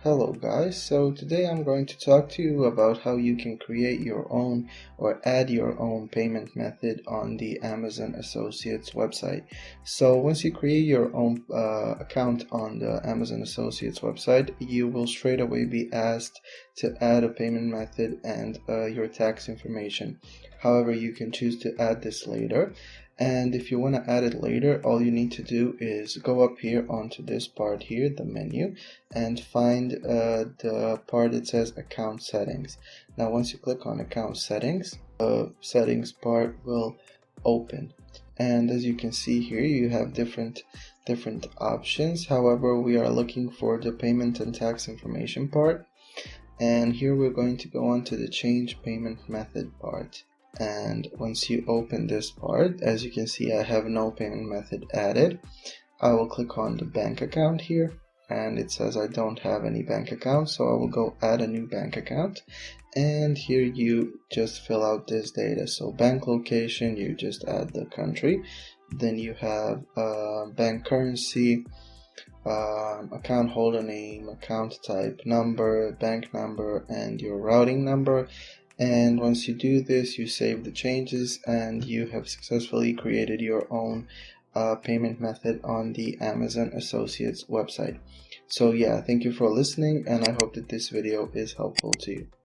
Hello guys, so today I'm going to talk to you about how you can create your own or add your own payment method on the Amazon Associates website. So once you create your own account on the Amazon Associates website, you will straight away be asked to add a payment method and your tax information. However, you can choose to add this later. And if you want to add it later, all you need to do is go up here onto this part here, the menu, and find the part that says account settings. Now once you click on account settings, the settings part will open, and as you can see here you have different options. However, we are looking for the payment and tax information part, and here we're going to go on to the change payment method part. And once you open this part, as you can see, I have no payment method added. I will click on the bank account here, and it says I don't have any bank account, so I will go add a new bank account. And here you just fill out this data. So bank location, you just add the country, then you have bank currency, account holder name, account type, number, bank number, and your routing number. And once you do this, you save the changes and you have successfully created your own payment method on the Amazon Associates website. So yeah, thank you for listening, and I hope that this video is helpful to you.